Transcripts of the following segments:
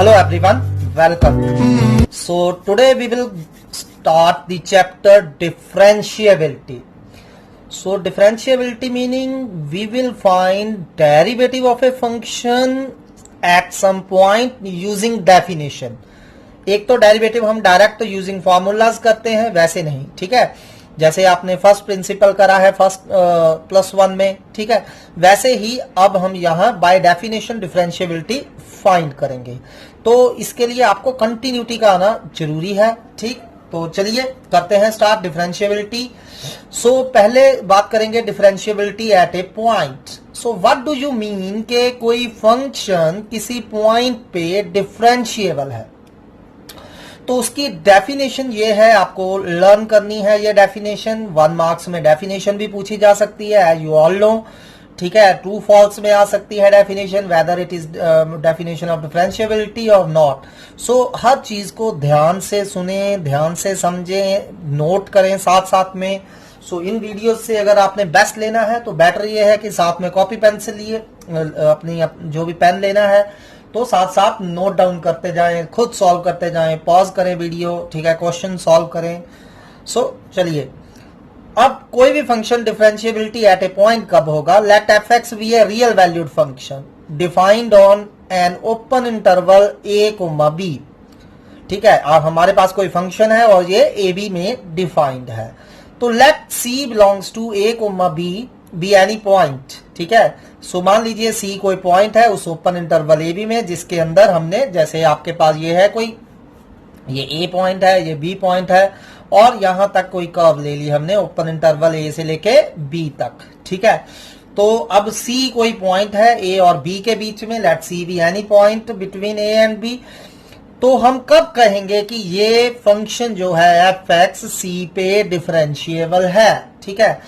Hello everyone, welcome. So today we will start the chapter differentiability. So differentiability meaning we will find derivative of a function at some point using definition. एक तो derivative हम direct using formulas करते हैं, वैसे नहीं, ठीक है, जैसे आपने फर्स्ट प्रिंसिपल करा है फर्स्ट प्लस वन में, ठीक है, वैसे ही अब हम यहाँ बाय डेफिनेशन डिफरेंशिएबिलिटी फाइंड करेंगे। तो इसके लिए आपको कंटिन्यूटी का आना जरूरी है, ठीक। तो चलिए करते हैं स्टार्ट डिफरेंशिएबिलिटी। सो पहले बात करेंगे differentiability at a point. So what do you mean के कोई फंक्शन किसी पॉइंट पे डिफरेंशिएबल है, तो उसकी डेफिनेशन ये है, आपको लर्न करनी है ये डेफिनेशन। 1 मार्क्स में डेफिनेशन भी पूछी जा सकती है, एज यू ऑल नो, ठीक है। ट्रू फॉल्स में आ सकती है definition, whether it is definition of differentiability और नॉट। सो हर चीज को ध्यान से सुने, ध्यान से समझें, नोट करें साथ साथ में। सो इन वीडियो से अगर आपने बेस्ट लेना है तो बेटर ये है कि साथ में कॉपी पेन से लिए अपनी जो भी पेन लेना है तो साथ साथ नोट डाउन करते जाएं, खुद सॉल्व करते जाएं, पॉज करें वीडियो, ठीक है, क्वेश्चन सॉल्व करें। सो चलिए, अब कोई भी function differentiability at a point कब होगा? Let f x be a real valued function defined on an open interval a comma b, ठीक है। अब हमारे पास कोई फंक्शन है और ये ए बी में डिफाइंड है, तो let c belongs to a comma b any point, ठीक है। सो मान लीजिए सी कोई पॉइंट है उस ओपन इंटरवल ए बी में, जिसके अंदर हमने, जैसे आपके पास ये है कोई, ये ए पॉइंट है, ये बी पॉइंट है, और यहां तक कोई कर्व ले ली हमने ओपन इंटरवल ए से लेके बी तक, ठीक है। तो अब सी कोई पॉइंट है ए और बी के बीच में, let c be any point between a and b. तो हम कब कहेंगे कि ये फंक्शन जो है एफ एक्स सी पे डिफरेंशिएबल है, ठीक है।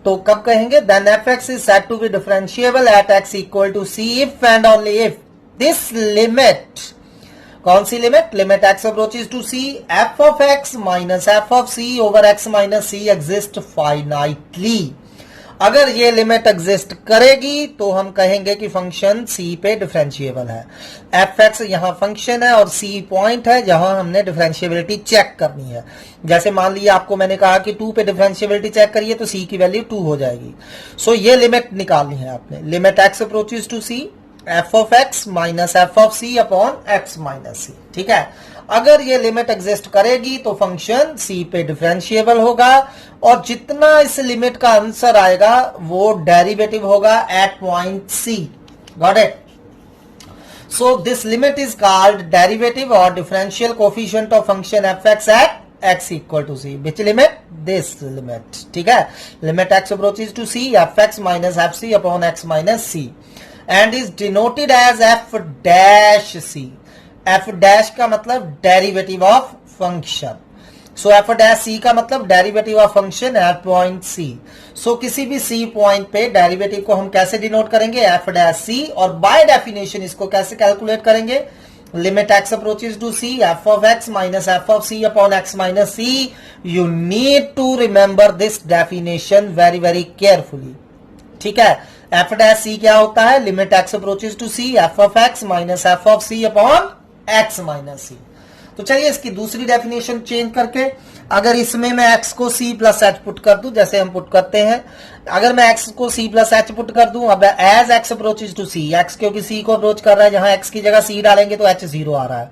तो कब कहेंगे? Then f x is said to be differentiable at x equal to c if and only if this limit, कौन सी limit? Limit x approaches to c, f of x minus F of c over x minus c exist finitely. अगर ये limit exist करेगी तो हम कहेंगे कि function सी पे डिफरेंशिएबल है। एफ एक्स यहां फंक्शन है और सी पॉइंट है जहां हमने डिफरेंशिएबिलिटी चेक करनी है। जैसे मान लीजिए आपको मैंने कहा कि 2 पे डिफरेंशिएबिलिटी चेक करिए तो सी की वैल्यू 2 हो जाएगी। सो ये लिमिट निकालनी है आपने, limit x approaches to c f of x minus F of C upon x minus c, ठीक है। अगर ये लिमिट एग्जिस्ट करेगी तो फंक्शन सी पे डिफरेंशिएबल होगा, और जितना इस लिमिट का आंसर आएगा वो डेरिवेटिव होगा at point c. Got it? So this limit is called derivative और differential coefficient of function f x at x equal to c. Which limit? This limit, ठीक है। Limit x approaches to c f x minus f c upon x minus c and is denoted as f dash c. F dash का मतलब derivative of function, so f dash c का मतलब derivative of function at point c. So किसी भी सी point पे derivative को हम कैसे डिनोट करेंगे? एफ डैश सी, और बाय डेफिनेशन इसको कैसे कैलकुलेट करेंगे? Limit x approaches to c f of x minus F of C upon x minus c. You need to remember this definition very very carefully, ठीक है। F dash c क्या होता है? Limit x approaches to c f of x minus F of C upon x minus c. तो चलिए इसकी दूसरी definition change करके, अगर इसमें मैं x को c प्लस एच पुट कर दूं, जैसे हम पुट करते हैं, अगर मैं x को c प्लस एच पुट कर दूं, अब as x approaches to c, x क्योंकि c को अप्रोच कर रहा है, जहां x की जगह c डालेंगे तो h 0 आ रहा है,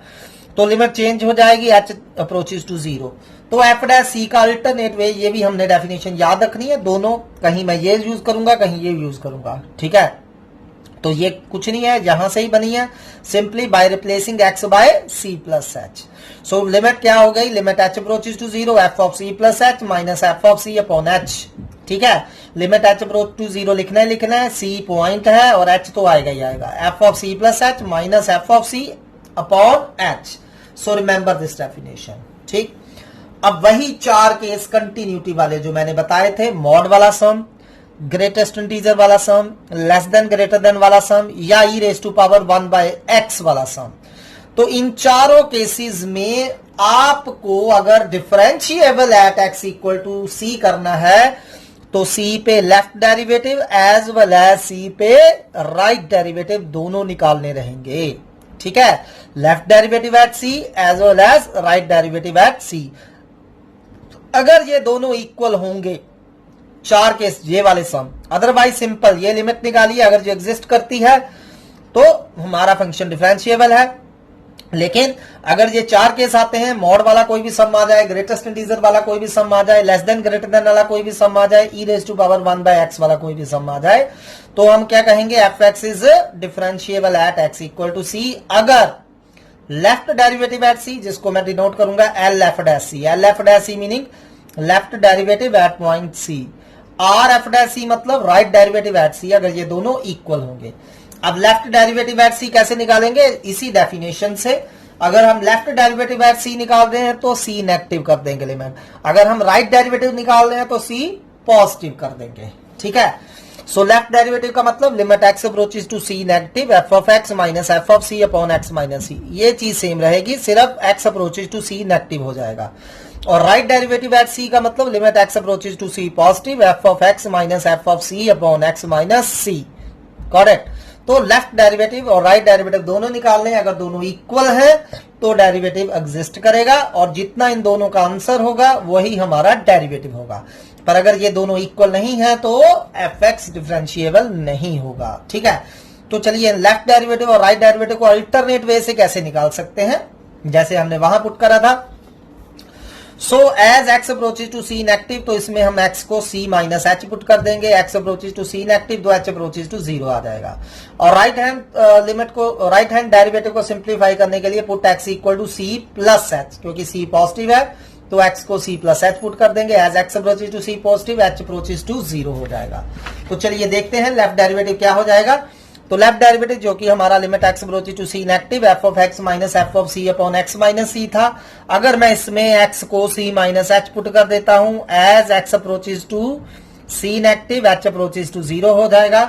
तो लिमिट चेंज हो जाएगी h अप्रोचेस टू 0। तो एफ डैश सी का अल्टरनेट वे, ये भी हमने डेफिनेशन याद रखनी है, दोनों, कहीं मैं ये यूज करूंगा कहीं ये यूज करूंगा, ठीक है। तो ये कुछ नहीं है, यहां से ही बनी है, simply by replacing x by c plus h. So limit क्या हो गई? Limit h approaches to 0 f of c plus H minus F of c upon h, ठीक है। लिमिट h अप्रोच टू 0 लिखना है, c पॉइंट है और h तो आएगा ही आएगा, F of c plus H minus F of c upon h। So remember this definition, ठीक। अब वही 4 केस कंटिन्यूटी वाले जो मैंने बताए थे, मॉड वाला सम, ग्रेटेस्ट इंटीजर वाला sum, less than greater than वाला सम, या e raise to power 1 by x वाला सम। तो इन चारों केसेस में आपको अगर differentiable at x equal to c करना है तो सी पे left derivative as well as c पे राइट डेरिवेटिव दोनों निकालने रहेंगे। ठीक है, left derivative at c as well as right derivative at c. अगर ये दोनों इक्वल होंगे, चार केस ये वाले सम, अदरवाइज सिंपल ये लिमिट निकालिए, अगर जो एग्जिस्ट करती है तो हमारा फंक्शन डिफरेंशिएबल है। लेकिन अगर ये चार केस आते हैं, मॉड वाला कोई भी सम आ जाए, ग्रेटेस्ट इंटीजर वाला कोई भी सम आ जाए, लेस देन ग्रेटर देन वाला कोई भी सम आ जाए, e raise to power 1/x वाला कोई भी सम आ जाए, तो हम क्या कहेंगे, f x is differentiable at x equal to c अगर लेफ्ट डेरिवेटिव एट सी, जिसको मैं डिनोट करूंगा L f dash c, L f dash c meaning left derivative at point c, R f dash c मतलब right derivative at c, अगर ये दोनों equal होंगे। अब लेफ्ट डेरिवेटिव एट सी कैसे निकालेंगे, इसी डेफिनेशन से। अगर हम लेफ्ट डेरिवेटिव एट सी निकाल रहे हैं तो सी नेगेटिव कर देंगे लिमिट, अगर हम राइट डेरिवेटिव निकाल रहे हैं तो सी पॉजिटिव कर देंगे, ठीक है। सो लेफ्ट डेरिवेटिव का मतलब limit x approaches to c negative F of x minus F of C upon x minus c, ये चीज सेम रहेगी, सिर्फ x approaches to c negative हो जाएगा। और राइट डेरिवेटिव एट सी का मतलब limit x approaches to c positive f of x minus F of C upon x minus c, correct. तो लेफ्ट डेरिवेटिव और राइट डेरिवेटिव दोनों निकालने हैं, अगर दोनों इक्वल है तो डेरिवेटिव एग्जिस्ट करेगा, और जितना इन दोनों का आंसर होगा वही हमारा डेरिवेटिव होगा। पर अगर ये दोनों इक्वल नहीं है तो एफ एक्स डिफरेंशिएबल नहीं होगा, ठीक है। तो चलिए लेफ्ट डेरिवेटिव और राइट डेरिवेटिव को अल्टरनेट वे से कैसे निकाल सकते हैं, जैसे हमने वहां पुट करा था। So as x approaches to c negative, तो इसमें हम एक्स को सी माइनस एच पुट कर देंगे, x approaches to c negative तो एच अप्रोचेस टू 0 आ जाएगा। और राइट हैंड लिमिट को, राइट हैंड डेरिवेटिव को सिंप्लीफाई करने के लिए put x equal to c plus h, क्योंकि सी पॉजिटिव है तो एक्स को सी प्लस एच पुट कर देंगे, as x approaches to c positive h approaches to 0 हो जाएगा। तो चलिए देखते हैं लेफ्ट डेरिवेटिव क्या हो जाएगा। तो लेफ्ट डेरिवेटिव जो कि हमारा limit x approaches to c negative F of x minus F of C upon x minus c था, अगर मैं इसमें एक्स को सी माइनस एच पुट कर देता हूं, as x approaches to c negative h approaches to 0 हो जाएगा।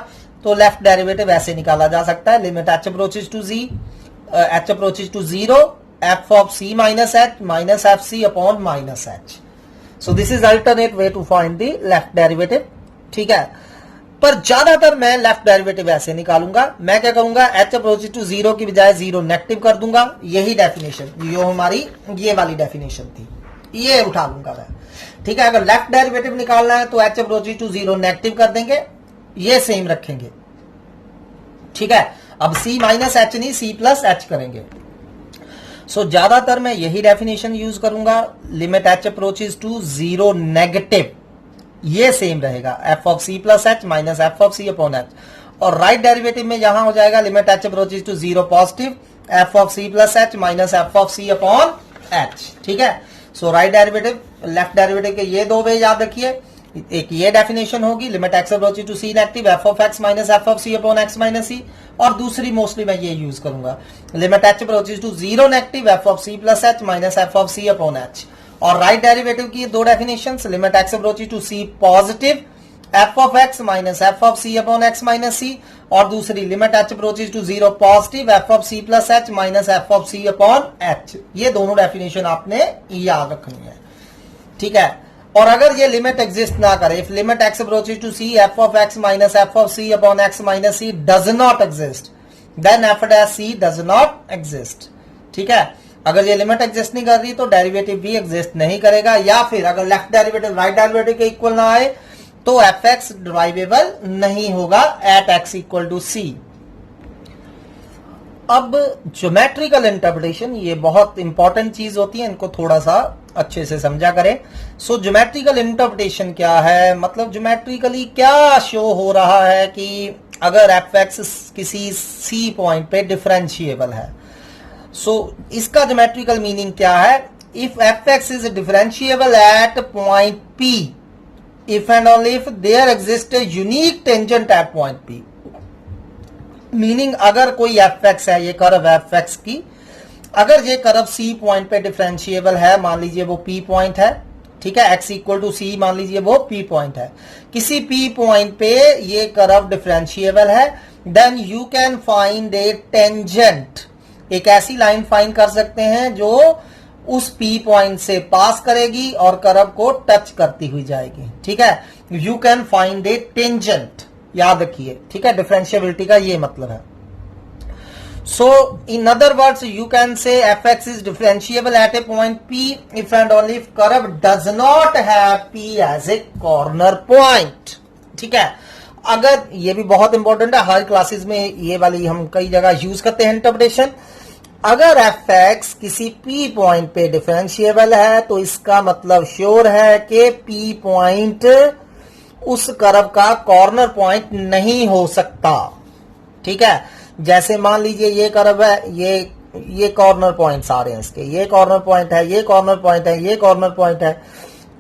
तो लेफ्ट डेरिवेटिव ऐसे निकाला जा सकता है, limit H approaches to g h approaches to 0 f of c minus h minus f c upon minus h. So this is alternate way to find the left derivative, ठीक है। पर ज्यादातर मैं लेफ्ट डेरिवेटिव ऐसे निकालूंगा, मैं क्या करूंगा, एच अप्रोचेस टू 0 की बजाय 0 नेगेटिव कर दूंगा, यही डेफिनेशन जो हमारी ये वाली डेफिनेशन थी, ये उठा लूंगा मैं, ठीक है। अगर लेफ्ट डेरिवेटिव निकालना है तो एच अप्रोचेस टू 0 नेगेटिव कर देंगे, ये सेम रखेंगे, ठीक है। अब सी माइनस एच नहीं, सी प्लस एच करेंगे। सो ज्यादातर मैं यही डेफिनेशन यूज करूंगा, limit H approaches to 0 negative, ये सेम रहेगा, f of C plus H minus F of C upon h. और राइट डेरिवेटिव में यहां हो जाएगा limit H approaches to 0 positive f of C plus H minus F of C upon h, ठीक है। So right derivative left derivative के ये दो वे याद रखिए, एक ये डेफिनेशन होगी limit x approaches to c negative F of x minus F of C upon x minus c, और दूसरी मोस्टली मैं ये यूज करूंगा, limit H approaches to 0 negative F of C plus H minus F of C upon h. और right derivative की दो definitions, limit x approaches to c positive f of x minus F of C upon x minus c, और दूसरी limit H approaches to 0 positive f of C plus H minus F of C upon h. ये दोनों definition आपने याद रखनी है, ठीक है। और अगर ये लिमिट एग्जिस्ट ना करे, if limit x approaches to c f of x minus F of C upon x minus c does not exist, then f dash c does not exist, ठीक है। अगर ये लिमिट एग्जिस्ट नहीं कर रही तो डेरिवेटिव भी एग्जिस्ट नहीं करेगा, या फिर अगर लेफ्ट डेरिवेटिव राइट डेरिवेटिव के इक्वल ना आए तो एफ एक्स डिराइवेबल नहीं होगा एट एक्स इक्वल टू सी। अब ज्योमेट्रिकल इंटरप्रिटेशन, ये बहुत इंपॉर्टेंट चीज होती है, इनको थोड़ा सा अच्छे से समझा करें। सो ज्योमेट्रिकल इंटरप्रिटेशन क्या है, मतलब ज्योमेट्रिकली क्या शो हो रहा है कि अगर एफ एक्स किसी सी पॉइंट पे डिफरेंशिएबल है। सो इसका ज्योमेट्रिकल मीनिंग क्या है, if F x is differentiable eight point P if and only if there exists a unique tangent at point P, meaning अगर कोई एफ एक्स है, ये कर्व एफ एक्स की, अगर ये कर्व सी पॉइंट पे डिफरेंशिएबल है, मान लीजिए वो पी पॉइंट है, ठीक है, एक्स इक्वल टू सी मान लीजिए वो पी पॉइंट है, किसी पी पॉइंट पे ये कर्व डिफरेंशिएबल है, then you can find a tangent, एक ऐसी लाइन फाइंड कर सकते हैं जो उस पी पॉइंट से पास करेगी और कर्व को टच करती हुई जाएगी, ठीक है। You can find a tangent, याद रखिए, ठीक है, डिफरेंशिएबिलिटी का ये मतलब है। So in other words, you can say fx is differentiable at a point P if and only if curve does not have P as a corner point. ठीक है, अगर ये भी बहुत इंपॉर्टेंट है, हर क्लासेस में ये वाली हम कई जगह यूज करते हैं इंटरप्रिटेशन। अगर fx किसी P पॉइंट पे डिफरेंशिएबल है तो इसका मतलब श्योर है कि P पॉइंट उस कर्व का कॉर्नर पॉइंट नहीं हो सकता। ठीक है, जैसे मान लीजिए ये कर्व है, ये कॉर्नर पॉइंट्स आ रहे हैं इसके, ये कॉर्नर पॉइंट है, ये कॉर्नर पॉइंट है, ये कॉर्नर पॉइंट है,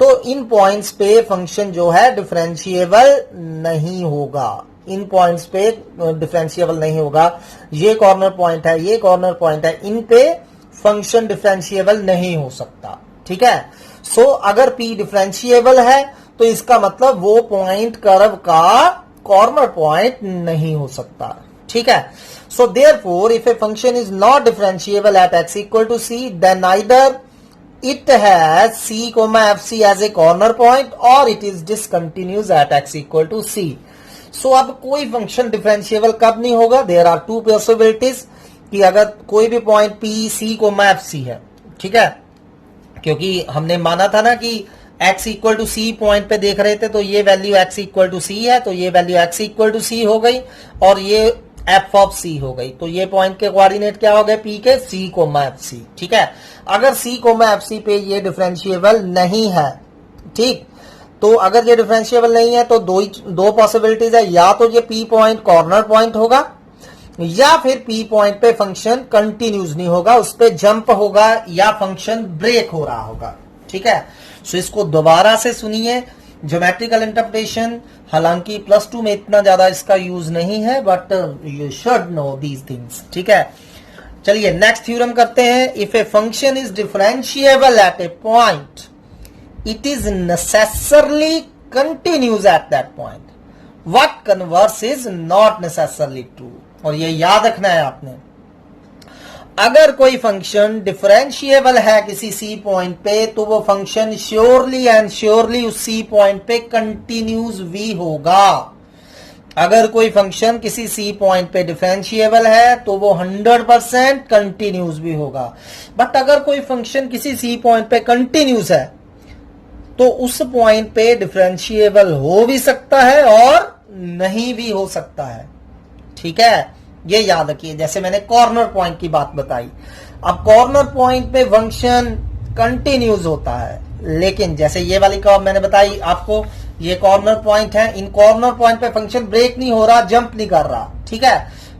तो इन पॉइंट्स पे फंक्शन जो है डिफरेंशिएबल नहीं होगा। इन पॉइंट्स पे डिफरेंशिएबल नहीं होगा। ये कॉर्नर पॉइंट है, ये कॉर्नर पॉइंट है, इन पे फंक्शन डिफरेंशिएबल नहीं हो सकता। ठीक है, सो अगर P डिफरेंशिएबल है तो इसका मतलब वो पॉइंट कर्व का कॉर्नर पॉइंट नहीं हो सकता। ठीक है, so therefore if a function is not differentiable at x equal to c, then either it has c fc as a corner point or it is discontinuous at x equal to c. so अब कोई function differentiable कब नहीं होगा? there are two possibilities कि अगर कोई भी point p c fc है, ठीक है, क्योंकि हमने माना था ना कि x equal to c point पे देख रहे थे, तो ये value x equal to c है, तो ये value x equal to c हो गई और ये f ऑफ c हो गई। तो ये पॉइंट के कोऑर्डिनेट क्या हो गए? p के c एफ सी। ठीक है, अगर c एफ सी पे ये डिफरेंशिएबल नहीं है, ठीक, तो अगर ये डिफरेंशिएबल नहीं है तो दो पॉसिबिलिटीज है, या तो ये p पॉइंट कॉर्नर पॉइंट होगा या फिर p पॉइंट पे फंक्शन कंटिन्यूज नहीं होगा, उस पे जंप होगा या फंक्शन ब्रेक हो रहा होगा। ठीक है, सो इसको दोबारा से सुनिए। ज्योमेट्रिकल इंटरप्रिटेशन, हालांकि +2 में इतना ज्यादा इसका यूज नहीं है, but you should know these things. ठीक है, चलिए नेक्स्ट थ्योरम करते हैं। If a function is differentiable eight a point, it is necessarily continues at that point, what converse is not necessarily true. और ये याद रखना है आपने, अगर कोई फंक्शन डिफरेंशिएबल है किसी सी पॉइंट पे तो वो फंक्शन श्योरली एंड श्योरली उस सी पॉइंट पे कंटिन्यूज भी होगा। अगर कोई फंक्शन किसी सी पॉइंट पे डिफरेंशिएबल है तो वो 100% कंटिन्यूज भी होगा। बट अगर कोई फंक्शन किसी सी पॉइंट पे कंटिन्यूज है तो उस पॉइंट पे डिफरेंशिएबल हो भी सकता है और नहीं भी हो सकता है। ठीक है, ये याद रखिए। जैसे मैंने कॉर्नर पॉइंट की बात बताई, अब कॉर्नर पॉइंट पे फंक्शन कंटिन्यूज होता है, लेकिन जैसे ये वाली कर्व मैंने बताई आपको, ये कॉर्नर पॉइंट है, इन कॉर्नर पॉइंट पे फंक्शन ब्रेक नहीं हो रहा, जंप नहीं कर रहा। ठीक है,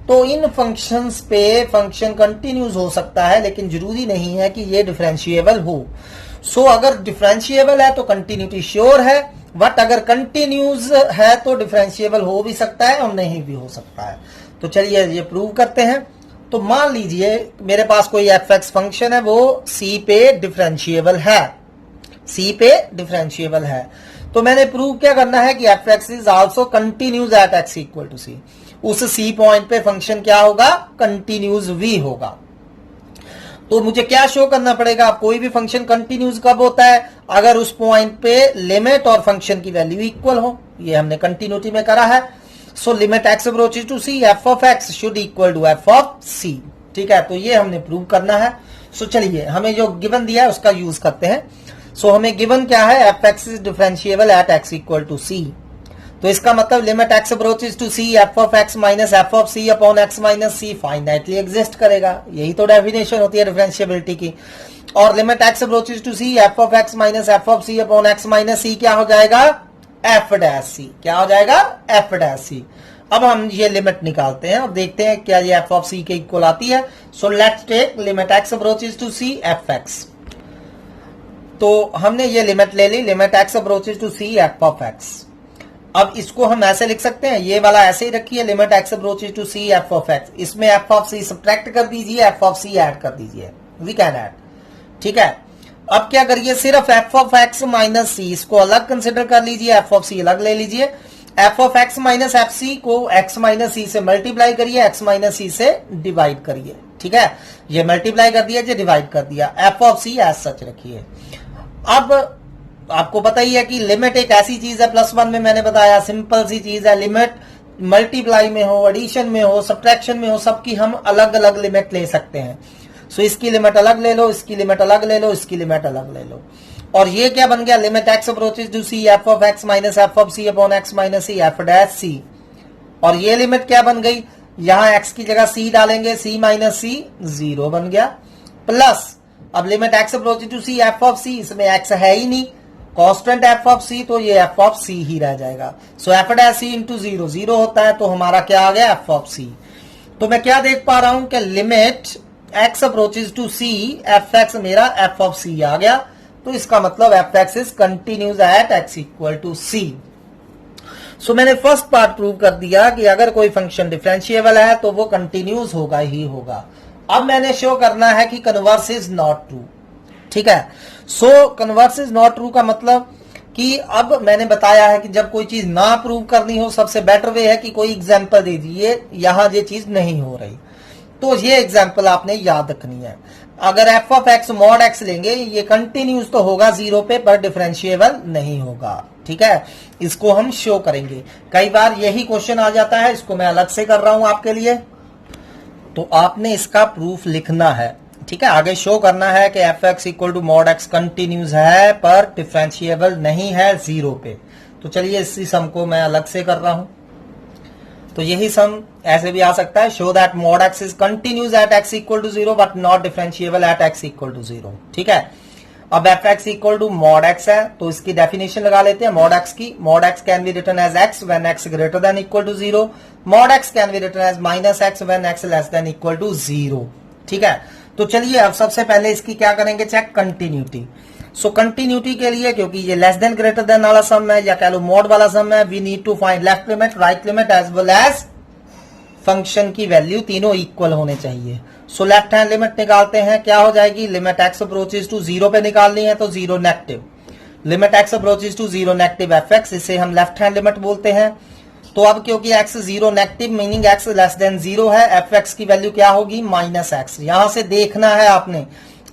तो इन फंक्शंस पे फंक्शन कंटिन्यूज हो सकता है, लेकिन जरूरी नहीं है कि ये डिफरेंशिएबल हो। सो अगर डिफरेंशिएबल है तो कंटिन्यूटी श्योर है, बट अगर कंटिन्यूज है तो डिफरेंशिएबल हो भी सकता है और नहीं भी हो सकता है। तो चलिए ये प्रूव करते हैं। तो मान लीजिए मेरे पास कोई fx फंक्शन है, वो c पे डिफरेंशिएबल है, c पे डिफरेंशिएबल है, तो मैंने प्रूव क्या करना है कि fx is also continuous at x equal to c। उस c पॉइंट पे फंक्शन क्या होगा? कंटिन्यूज भी होगा। तो मुझे क्या शो करना पड़ेगा? कोई भी फंक्शन कंटिन्यूज कब होता है? अगर उस पॉइंट पे लिमिट और फंक्शन की वैल्यू इक्वल हो। ये हमने कंटिन्यूटी में करा है। So limit x approaches to c, f of x should equal to f of c। ठीक है, तो ये हमने प्रूव करना है। सो चलिए हमें जो गिवन दिया है उसका यूज करते हैं। सो हमें गिवन क्या है? fx is differentiable at x equal to c। तो इसका मतलब limit x approaches to c, f of x minus f of c upon x minus c finitely exist करेगा। यही तो डेफिनेशन होती है डिफरेंशिएबिलिटी की। और limit x approaches to c, f of x minus f of c upon x minus c क्या हो जाएगा? f dash c। क्या हो जाएगा? f dash c। अब हम ये लिमिट निकालते हैं और देखते हैं क्या ये f ऑफ c के इक्वल आती है। So let's take limit x approaches to c fx। तो हमने ये लिमिट ले ली, limit x approaches to c f of x। अब इसको हम ऐसे लिख सकते हैं, ये वाला ऐसे ही रखिए, limit x approaches to c f of x। इसमें f ऑफ c सब्ट्रैक्ट कर दीजिए, f ऑफ c ऐड कर दीजिए, वी कैन ऐड। ठीक है, अब क्या करिए? सिर्फ f of x minus c इसको अलग कंसिडर कर लीजिए, f ऑफ c अलग ले लीजिए। f of x minus f c को x माइनस c से मल्टीप्लाई करिए, x माइनस c से डिवाइड करिए। ठीक है, ये मल्टीप्लाई कर दिया, ये डिवाइड कर दिया, f of c as such रखिए। अब आपको पता ही है कि लिमिट एक ऐसी चीज है, +1 में मैंने बताया सिंपल सी चीज है, लिमिट मल्टीप्लाई में हो, एडिशन में हो, सब्ट्रैक्शन में हो, सबकी हम अलग अलग लिमिट ले सकते हैं। सो इसकी लिमिट अलग ले लो, इसकी लिमिट अलग ले लो, इसकी लिमिट अलग ले लो। और ये क्या बन गया, limit x approaches to c f of x minus F of C upon x minus c f dash c. और ये लिमिट क्या बन गई, यहां एक्स की जगह सी डालेंगे, सी माइनस सी 0 बन गया, प्लस अब limit x approaches to c f of c, इसमें एक्स है ही नहीं, कांस्टेंट एफ ऑफ सी, तो ये एफ ऑफ सी ही रह जाएगा। सो एफ डैश सी इंटू 0 0 होता है, तो हमारा क्या आ गया, एफ ऑफ सी। तो मैं क्या देख पा रहा हूं कि limit x approaches to c f x मेरा एफ ऑफ सी आ गया, तो इसका मतलब F x is continuous at x equal to c. So मैंने फर्स्ट पार्ट प्रूव कर दिया कि अगर कोई फंक्शन डिफरेंशिएबल है तो वो कंटिन्यूज होगा ही होगा। अब मैंने शो करना है कि कन्वर्स इज नॉट ट्रू, ठीक है। सो कन्वर्स इज नॉट ट्रू का मतलब कि अब मैंने बताया है कि जब कोई चीज ना प्रूव करनी हो, सबसे बेटर वे है कि कोई एग्जांपल दे दीजिए, यहां ये चीज नहीं हो रही, तो ये एग्जांपल आपने याद रखनी है। अगर F of x mod x लेंगे, ये कंटिन्यूज तो होगा 0 पे, पर डिफरेंशिएबल नहीं होगा, ठीक है। इसको हम शो करेंगे। कई बार यही क्वेश्चन आ जाता है, इसको मैं अलग से कर रहा हूं आपके लिए, तो आपने इसका प्रूफ लिखना है, ठीक है। आगे शो करना है कि f x equal to mod x continuous है पर डिफरेंशिएबल नहीं है 0 पे। तो चलिए इसी सम को मैं अलग से कर रहा हूं। तो यही सम ऐसे भी आ सकता है, show that mod x is continuous at x equal to 0 but not differentiable at x equal to 0, ठीक है। अब f x equal to mod x है, तो इसकी डेफिनेशन लगा लेते हैं मॉड एक्स की। Mod x can be written as x when x greater than equal to 0, mod x can be written as minus x when x less than equal to 0, ठीक है। तो चलिए अब सबसे पहले इसकी क्या करेंगे, चेक कंटिन्यूटी। सो कंटिन्यूटी के लिए, क्योंकि ये लेस देन ग्रेटर देन वाला सम है या कह लो मॉड वाला सम है, we need to find left limit, right limit as well as function की वैल्यू, तीनों इक्वल होने चाहिए। सो लेफ्ट हैंड लिमिट निकालते हैं, क्या हो जाएगी, लिमिट एक्स अप्रोचेस टू 0 पे निकालनी है तो 0 negative, limit x approaches to 0 negative f x, इसे हम लेफ्ट हैंड लिमिट बोलते हैं। तो अब क्योंकि x 0 negative meaning x less than 0 है, एफ एक्स की वैल्यू क्या होगी, माइनस एक्स। यहां से देखना है आपने,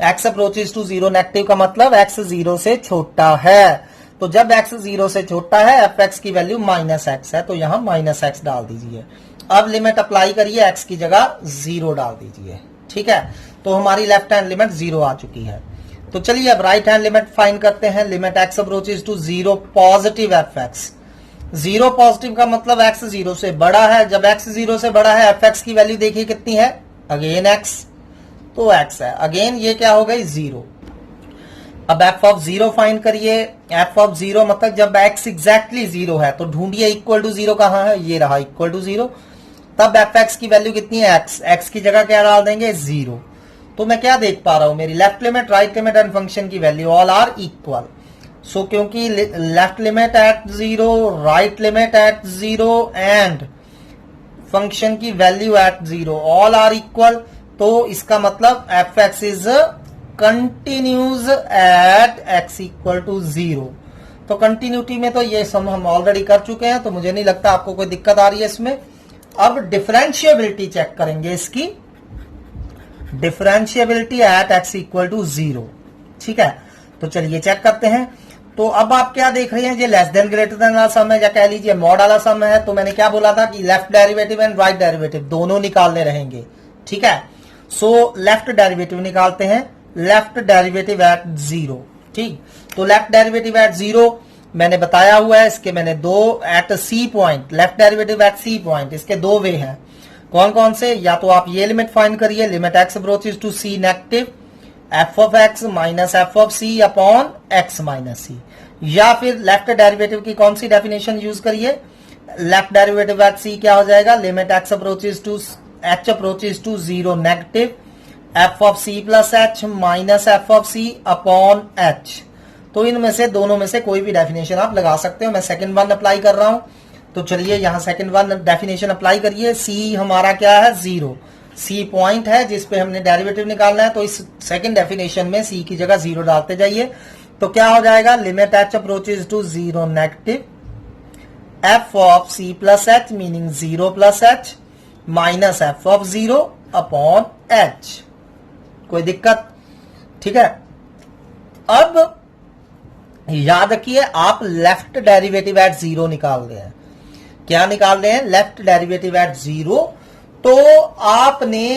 x अप्रोचेस टू 0 नेगेटिव का मतलब x 0 से छोटा है, तो जब x 0 से छोटा है एफ एक्स की वैल्यू माइनस एक्स है, तो यहां माइनस एक्स डाल दीजिए। अब लिमिट अप्लाई करिए, x की जगह 0 डाल दीजिए, ठीक है। तो हमारी लेफ्ट हैंड लिमिट 0 आ चुकी है। तो चलिए अब राइट हैंड लिमिट फाइंड करते हैं, limit x approaches to 0 positive f x. 0 positive का मतलब x 0 से बड़ा है, जब x 0 से बड़ा है एफ एक्स की वैल्यू देखिए कितनी है, अगेन x, तो x है, अगेन ये क्या हो गई 0। अब f ऑफ 0 फाइंड करिए, f ऑफ 0 मतलब जब x एग्जैक्टली 0 है, तो ढूंढिए इक्वल टू 0 कहां है, ये रहा इक्वल टू 0, तब एफ एक्स की वैल्यू कितनी है, x की जगह क्या डाल देंगे 0। तो मैं क्या देख पा रहा हूं, मेरी left limit, right limit and function की value all are equal. So क्योंकि left limit at 0, right limit at 0 and function की value at 0 all are equal, तो इसका मतलब F x is continuous at x equal to 0। तो continuity में तो ये सम हम ऑलरेडी कर चुके हैं, तो मुझे नहीं लगता आपको कोई दिक्कत आ रही है इसमें। अब डिफरेंशिएबिलिटी चेक करेंगे इसकी, differentiability at x equal to 0, ठीक है। तो चलिए चेक करते हैं। तो अब आप क्या देख रहे हैं, ये लेस देन ग्रेटर देन वाला सम है, या कह लीजिए मॉड वाला सम है। तो मैंने क्या बोला था कि left derivative and right derivative दोनों निकालने रहेंगे, ठीक है। सो लेफ्ट डेरिवेटिव निकालते हैं, लेफ्ट डेरिवेटिव एट 0, ठीक। तो लेफ्ट डेरिवेटिव एट 0 मैंने बताया हुआ है, इसके मैंने दो at C point, left derivative at C point, इसके दो वे हैं। कौन कौन से, या तो आप ये लिमिट फाइंड करिए, limit x approaches to c negative F of x minus F of C upon x minus c, या फिर लेफ्ट डेरिवेटिव की कौन सी डेफिनेशन यूज करिए, लेफ्ट डेरिवेटिव एट सी क्या हो जाएगा, limit x approaches to h approaches to 0 negative F of C plus H minus F of C upon H. तो इनमें से दोनों में से कोई भी डेफिनेशन आप लगा सकते हो, मैं सेकंड वन अप्लाई कर रहा हूं। तो चलिए यहां सेकंड वन डेफिनेशन अप्लाई करिए। सी हमारा क्या है 0, सी पॉइंट है जिसपे हमने डेरिवेटिव निकालना है, तो इस सेकंड डेफिनेशन में सी की जगह 0 डालते जाइए। तो क्या हो जाएगा, limit H approaches to 0 negative F of C plus h meaning 0 plus H minus F of 0 upon h. कोई दिक्कत, ठीक है। अब याद रखिए आप लेफ्ट डेरिवेटिव एट 0 निकाल रहे हैं, क्या निकाल रहे हैं, लेफ्ट डेरिवेटिव एट जीरो। तो आपने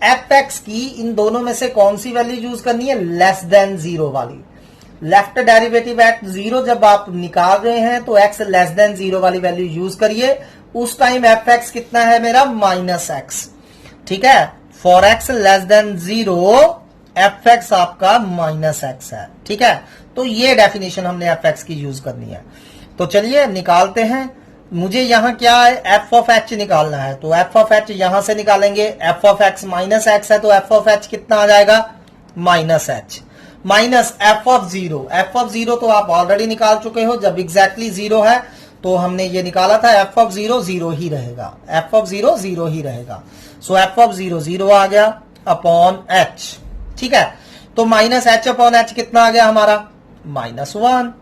एफ एक्स की इन दोनों में से कौन सी वैल्यू यूज करनी है, लेस देन जीरो वाली। लेफ्ट डेरिवेटिव एट जीरो जब आप निकाल रहे हैं तो एक्स लेस देन जीरो वाली वैल्यू यूज करिए। उस टाइम एफ एक्स कितना है मेरा, माइनस एक्स। ठीक है, for x less than zero f x आपका माइनस एक्स है। ठीक है, तो ये डेफिनेशन हमने एफ एक्स की यूज करनी है। तो चलिए निकालते हैं। मुझे यहां क्या है, एफ ऑफ एच निकालना है। तो एफ ऑफ एच यहां से निकालेंगे। F of x minus x है तो एफ ऑफ एच कितना आ जाएगा, minus h minus F of zero. F of zero तो आप ऑलरेडी निकाल चुके हो, जब एग्जैक्टली जीरो है तो हमने ये निकाला था। एफ ऑफ जीरो जीरो ही रहेगा, एफ ऑफ जीरो जीरो ही रहेगा। सो एफ ऑफ जीरो जीरो आ गया अपॉन एच। ठीक है, तो माइनस एच अपॉन एच कितना आ गया हमारा, माइनस वन।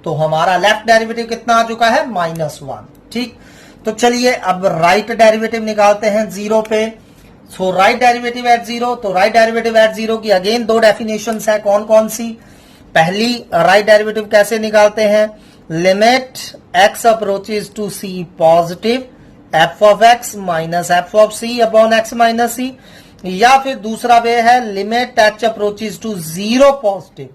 तो हमारा लेफ्ट डेरिवेटिव कितना आ चुका है, माइनस वन। ठीक, तो चलिए अब राइट डेरिवेटिव निकालते हैं जीरो पे। सो राइट डेरिवेटिव एट जीरो, तो राइट डेरिवेटिव एट जीरो की अगेन दो डेफिनेशंस है। कौन कौन सी, पहली राइट डेरिवेटिव कैसे निकालते हैं, limit x approaches to c positive f of x minus F of C upon x minus c. या फिर दूसरा वे है limit H approaches to zero positive,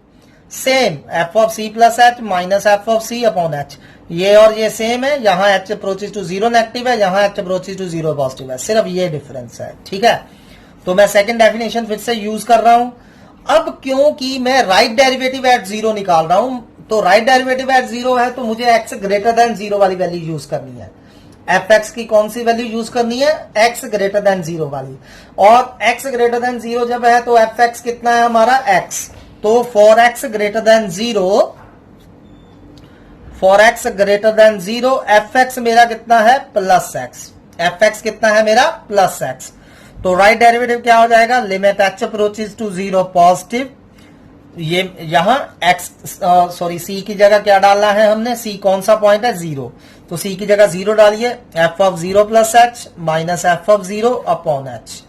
same f of C plus H minus F of C upon h. ये और ये same है, यहां h approaches to zero negative है, यहां h approaches to zero positive है, सिर्फ ये डिफरेंस है। ठीक है, तो मैं सेकंड डेफिनेशन फिर से यूज कर रहा हूं। अब क्योंकि मैं राइट डेरिवेटिव एट जीरो निकाल रहा हूं, तो राइट डेरिवेटिव एट जीरो है तो मुझे एक्स ग्रेटर देन जीरो वाली वैल्यू यूज करनी है। एफ एक्स की कौन सी वैल्यू यूज करनी है, एक्स ग्रेटर देन जीरो वाली। और एक्स ग्रेटर देन जीरो जब है तो एफ एक्स कितना है हमारा, एक्स। तो for x greater than zero, for x greater than zero f x मेरा कितना है, प्लस एक्स। एफ एक्स कितना है मेरा, प्लस एक्स। तो राइट डेरिवेटिव क्या हो जाएगा, limit H approaches to zero positive. ये यहां एक्स सॉरी सी की जगह क्या डालना है हमने, सी कौन सा पॉइंट है, जीरो। तो सी की जगह जीरो डालिए, F of zero plus H minus F of zero upon H.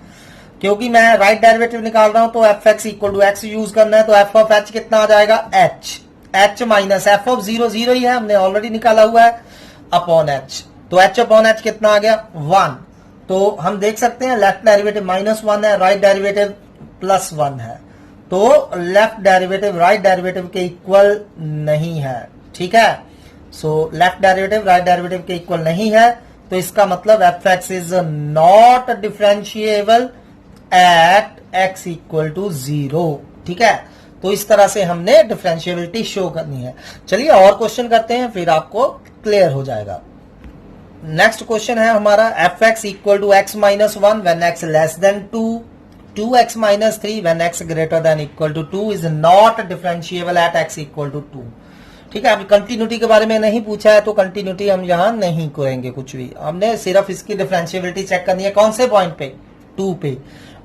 क्योंकि मैं राइट डेरिवेटिव निकाल रहा हूं तो F x equal to X use करना है। तो एफ ऑफ एच कितना आ जाएगा, H. H minus F of zero zero ही है, हमने ऑलरेडी निकाला हुआ है, अपॉन एच। तो एच अपॉन एच कितना आ गया, वन। तो हम देख सकते हैं लेफ्ट डेरिवेटिव माइनस वन है, राइट डेरिवेटिव प्लस वन है। तो लेफ्ट डेरिवेटिव राइट डेरिवेटिव के इक्वल नहीं है। ठीक है, so left derivative right derivative के इक्वल नहीं है, तो इसका मतलब F x is not differentiable at x equal to zero. ठीक है, तो इस तरह से हमने डिफरेंशिएबिलिटी शो करनी है। चलिए और क्वेश्चन करते हैं, फिर आपको क्लियर हो जाएगा। नेक्स्ट क्वेश्चन है हमारा, f x equal to x minus one when x less than two, 2x minus 3 when x greater than equal to 2 is not differentiable at x equal to 2। ठीक है, अभी कंटिन्यूटी के बारे में नहीं पूछा है तो कंटिन्यूटी हम यहां नहीं करेंगे कुछ भी, हमने सिर्फ इसकी डिफरेंशिएबिलिटी चेक करनी है। कौन से पॉइंट पे, 2 पे।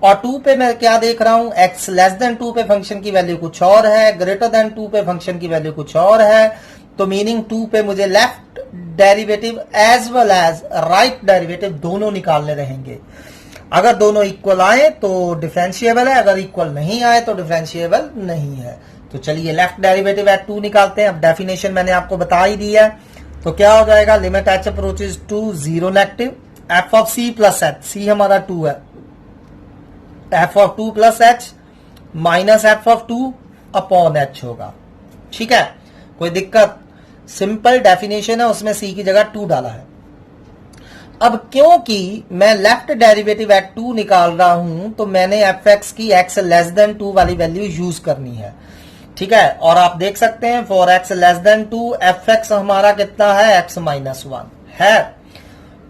और 2 पे मैं क्या देख रहा हूं, x लेस देन 2 पे फंक्शन की वैल्यू कुछ और है, ग्रेटर देन 2 पे फंक्शन की वैल्यू कुछ और है। तो मीनिंग 2 पे मुझे left derivative as well as right derivative दोनों निकालने रहेंगे। अगर दोनों इक्वल आए तो डिफरेंशिएबल है, अगर इक्वल नहीं आए तो डिफरेंशिएबल नहीं है। तो चलिए लेफ्ट डेरिवेटिव एट 2 निकालते हैं। अब डेफिनेशन मैंने आपको बता ही दी है, तो क्या हो जाएगा, limit H approaches to zero negative F of C plus H, C हमारा 2 है, F of 2 plus H minus F of 2 upon H होगा। ठीक है, कोई दिक्कत, सिंपल डेफिनेशन है, उसमें सी की जगह 2 डाला है। अब क्योंकि मैं लेफ्ट डेरिवेटिव एट 2 निकाल रहा हूं तो मैंने एफ एक्स की एक्स लेस देन 2 वाली वैल्यू यूज करनी है। ठीक है, और आप देख सकते हैं for x less then 2 F x हमारा कितना है, एक्स माइनस वन है।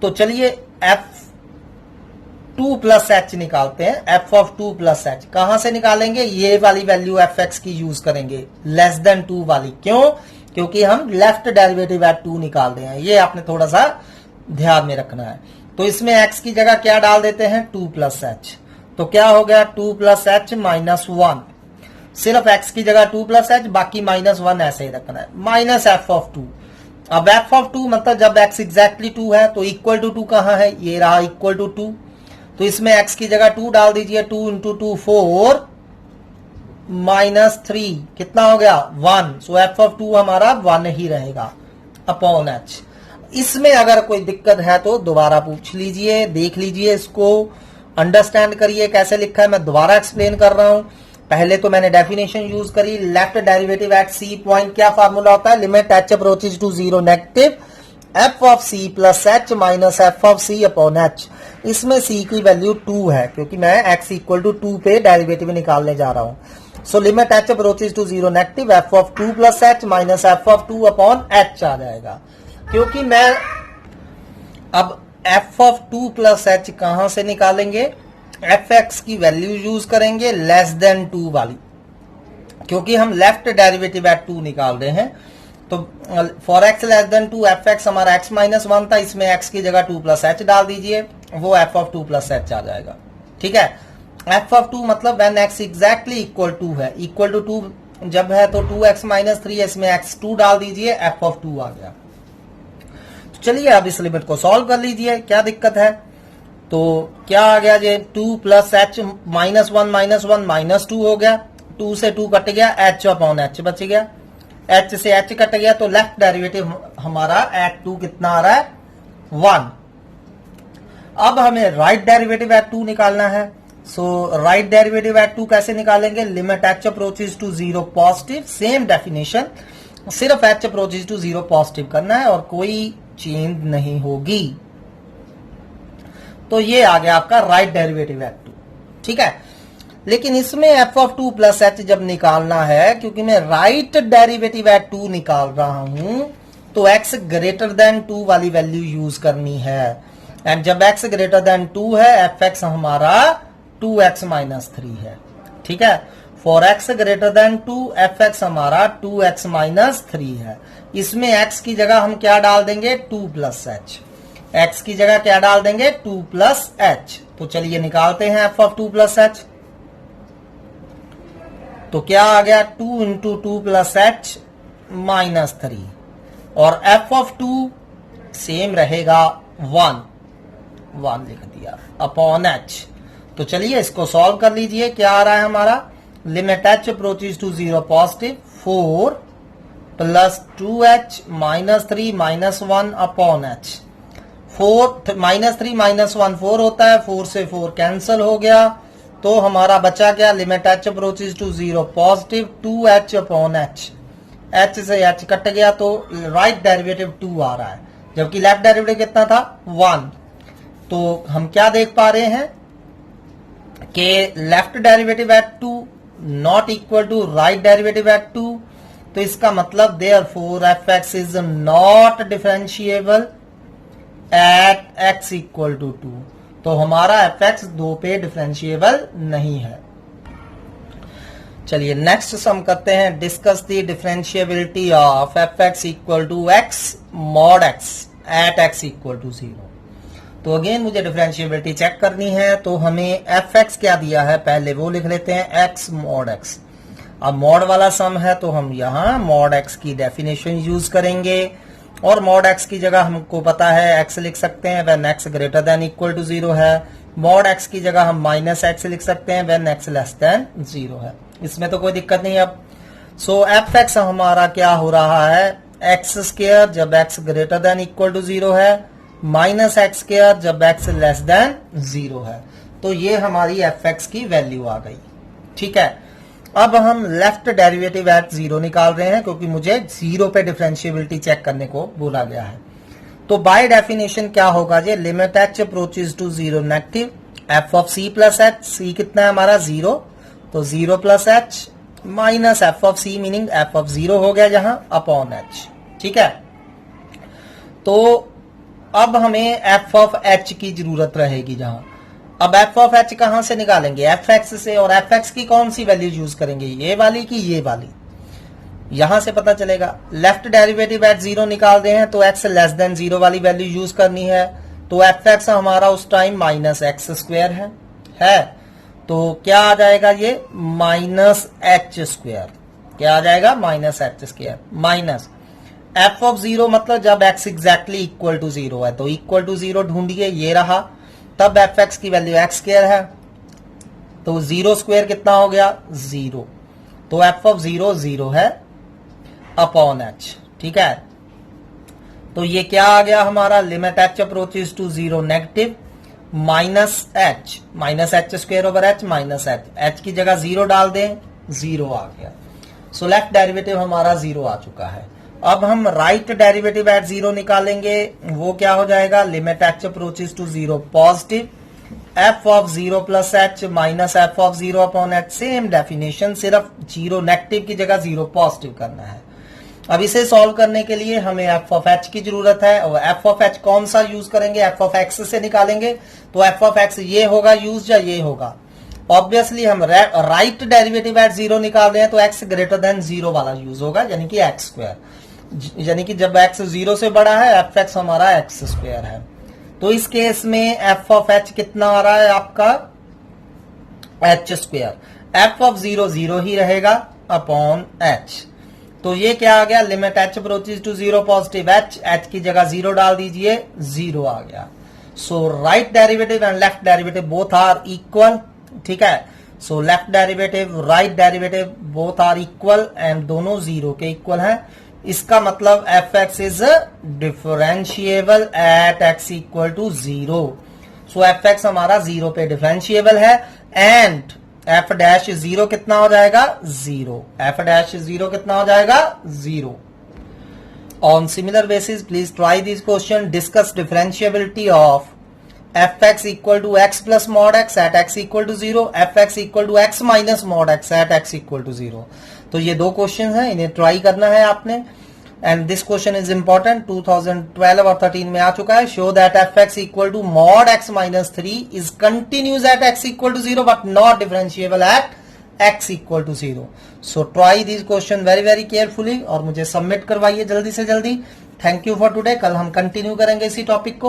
तो चलिए एफ 2 प्लस एच निकालते हैं, एफ ऑफ 2 प्लस एच कहां से निकालेंगे, ये वाली वैल्यू एफ एक्स की यूज करेंगे, लेस देन 2 वाली। क्यों, क्योंकि हम लेफ्ट डेरिवेटिव एट 2 निकाल रहे हैं, ये आपने थोड़ा सा ध्यान में रखना है। तो इसमें x की जगह क्या डाल देते हैं, 2 प्लस एच। तो क्या हो गया, 2 प्लस एच माइनस वन, सिर्फ x की जगह 2 प्लस एच, बाकी माइनस वन ऐसे ही रखना है, माइनस एफ ऑफ 2। अब एफ ऑफ 2 मतलब जब x एग्जैक्टली 2 है तो इक्वल टू 2 कहां है, ये रहा इक्वल टू 2। तो इसमें x की जगह 2 डाल दीजिए, 2 इंटू 2 4 माइनस 3 कितना हो गया, 1। सो एफ ऑफ 2 हमारा 1 ही रहेगा अपॉन एच। इसमें अगर कोई दिक्कत है तो दोबारा पूछ लीजिए, देख लीजिए, इसको अंडरस्टैंड करिए कैसे लिखा है। मैं दोबारा एक्सप्लेन कर रहा हूं। पहले तो मैंने डेफिनेशन यूज करी, left derivative at C point क्या फार्मूला होता है, limit H approaches to zero negative F of C plus H minus F of C upon H. इसमें सी की वैल्यू 2 है क्योंकि मैं एक्स इक्वल टू 2 पे डेरिवेटिव निकालने जा रहा हूं। So limit H approaches to zero negative F of 2 plus H minus F of 2 upon H आ जाएगा। क्योंकि मैं अब एफ ऑफ 2 प्लस एच कहां से निकालेंगे, एफ एक्स की वैल्यू यूज करेंगे लेस देन 2 वाली, क्योंकि हम लेफ्ट डेरिवेटिव एट 2 निकाल रहे हैं। तो for x less then 2 F x हमारा एक्स माइनस 1 था, इसमें एक्स की जगह 2 प्लस एच डाल दीजिए, वो एफ ऑफ 2 प्लस एच आ जाएगा। ठीक है, एफ ऑफ 2 मतलब when x exactly equal to है, इक्वल टू 2 जब है तो 2x माइनस 3, इसमें एक्स 2 डाल दीजिए, एफ ऑफ 2 आ गया। चलिए अब इस लिमिट को सॉल्व कर लीजिए, क्या दिक्कत है। तो क्या आ गया जी, 2 प्लस एच माइनस 1 माइनस 2 हो गया, 2 से 2 कट गया, एच अपॉन एच बच गया, एच से एच कट गया, तो लेफ्ट डेरिवेटिव हमारा एट 2 कितना आ रहा है, 1। अब हमें राइट डेरिवेटिव एट 2 निकालना है। सो राइट डेरिवेटिव एट 2 कैसे निकालेंगे, limit H approaches to zero positive, same definition, सिर्फ H approaches to zero positive करना है और कोई चेंज नहीं होगी। तो ये आ गया आपका राइट डेरिवेटिव एट 2। ठीक है, लेकिन इसमें एफ ऑफ 2 प्लस एच जब निकालना है, क्योंकि मैं राइट डेरिवेटिव एट 2 निकाल रहा हूं, तो x ग्रेटर देन 2 वाली वैल्यू यूज करनी है। एंड जब x ग्रेटर देन 2 है, एफ एक्स हमारा 2x माइनस 3 है। ठीक है, for x greater than 2 F x हमारा 2x माइनस 3 है। इसमें x की जगह हम क्या डाल देंगे, 2 प्लस एच, x की जगह क्या डाल देंगे, 2 प्लस एच। तो चलिए निकालते हैं एफ ऑफ 2 प्लस एच। तो क्या आ गया, 2 इंटू 2 प्लस एच माइनस 3, और एफ ऑफ 2 सेम रहेगा 1 लिख दिया अपॉन एच। तो चलिए इसको सॉल्व कर लीजिए, क्या आ रहा है हमारा, limit H approaches to zero positive, 4 plus 2h minus 3 minus 1 upon h. 4 minus 3 minus 1 4 होता है, 4 से 4 कैंसिल हो गया, तो हमारा बचा क्या, limit H approaches to zero positive 2h upon h. H से एच कट गया, तो राइट डेरिवेटिव 2 आ रहा है, जबकि लेफ्ट डेरिवेटिव कितना था, 1। तो हम क्या देख पा रहे हैं कि left derivative at 2 not equal to right derivative at 2। तो इसका मतलब therefore f x is not differentiable at x equal to 2। तो हमारा एफ एक्स 2 पे डिफरेंशिएबल नहीं है। चलिए नेक्स्ट सम करते हैं, discuss the differentiability of f x equal to x mod x at x equal to 0। तो अगेन मुझे डिफरेंशिएबिलिटी चेक करनी है, तो हमें एफ एक्स क्या दिया है, पहले वो लिख लेते हैं, एक्स मॉड एक्स। अब मॉड वाला सम है तो हम यहां मॉड एक्स की डेफिनेशन यूज करेंगे, और मॉड एक्स की जगह हमको पता है एक्स लिख सकते हैं when x greater than equal to 0 है। मॉड एक्स की जगह हम माइनस एक्स लिख सकते हैं व्हेन एक्स लेस देन 0 है। इसमें तो कोई दिक्कत नहीं। अब सो एफ एक्स हमारा क्या हो रहा है, एक्स स्क्वायर जब x greater than equal to 0 है, माइनस एक्स स्क्वायर जब एक्स लेस देन 0 है। तो ये हमारी एफ एक्स की वैल्यू आ गई। ठीक है, अब हम लेफ्ट डेरिवेटिव एट 0 निकाल रहे हैं, क्योंकि मुझे 0 पे डिफरेंशिएबिलिटी चेक करने को बोला गया है। तो बाय डेफिनेशन क्या होगा जी, limit H approaches to 0 negative F of C plus H, C कितना है हमारा 0, तो 0 plus H minus F of C meaning F of 0 हो गया जहां, अपॉन एच। ठीक है, तो अब हमें एफ ऑफ एच की जरूरत रहेगी जहां। अब एफ ऑफ एच कहां से निकालेंगे, एफ एक्स से, और एफ एक्स की कौन सी वैल्यू यूज करेंगे, ये वाली की ये वाली, यहां से पता चलेगा। लेफ्ट डेरिवेटिव एट 0 निकाल रहे हैं तो एक्स लेस देन 0 वाली वैल्यू यूज करनी है। तो एफ एक्स हमारा उस टाइम माइनस एक्स स्क्वायर है, तो क्या आ जाएगा ये, माइनस एच स्क्वायर। क्या आ जाएगा, minus h square minus F of 0, मतलब जब एक्स एग्जैक्टली इक्वल टू 0 है, तो इक्वल टू 0 ढूंढिए, ये रहा, तब एफ एक्स की वैल्यू एक्स स्क्वायर है, तो 0 स्क्वायर कितना हो गया, 0। तो एफ ऑफ 0 0 है अपॉन एच। ठीक है, तो ये क्या आ गया हमारा, limit H approaches to zero negative minus h square over h minus h की जगह जीरो डाल दें, जीरो आ गया। सो लेफ्ट डेरिवेटिव हमारा जीरो आ चुका है। अब हम राइट डेरिवेटिव एट जीरो निकालेंगे, वो क्या हो जाएगा, limit H approaches to zero positive f of zero plus H minus F of zero upon h, same definition, सिर्फ जीरो नेगेटिव की जगह जीरो पॉजिटिव करना है। अब इसे सॉल्व करने के लिए हमें एफ ऑफ एच की जरूरत है, और एफ ऑफ एच कौन सा यूज करेंगे, एफ ऑफ एक्स से निकालेंगे। तो एफ ऑफ एक्स ये होगा यूज या ये होगा, ऑब्वियसली हम राइट डेरिवेटिव एट जीरो निकाल रहे हैं तो एक्स ग्रेटर देन जीरो वाला यूज होगा, यानी कि एक्स स्क्वायर, यानी कि जब एक्स जीरो से बड़ा है एफ एक्स हमारा एक्स स्क्वायर है। तो इस केस में एफ ऑफ एच कितना आ रहा है आपका, H square, F of zero zero ही रहेगा अपॉन एच। तो ये क्या आ गया, limit H approaches to zero positive H की जगह जीरो डाल दीजिए, जीरो आ गया। So right derivative and left derivative both are equal, ठीक है। So left derivative right derivative both are equal and दोनों जीरो के इक्वल हैं। इसका मतलब F x is differentiable at x equal to zero. So F x हमारा zero पे differentiable है एंड एफ डैश जीरो कितना हो जाएगा, जीरो, एफ डैश जीरो कितना हो जाएगा, zero. On similar basis please try this question, discuss differentiability of f x equal to x plus mod x at x equal to zero, f x equal to x minus mod x at x equal to zero. तो ये दो question हैं, इन्हें try करना है आपने। And this question is important, 2012 और 13 में आ चुका है। Show that f x equal to mod x minus 3 is continuous at x equal to zero but not differentiable at x equal to zero. So try this question very very carefully और मुझे submit करवाइए जल्दी से जल्दी। Thank you for today, कल हम continue करेंगे इसी टॉपिक को।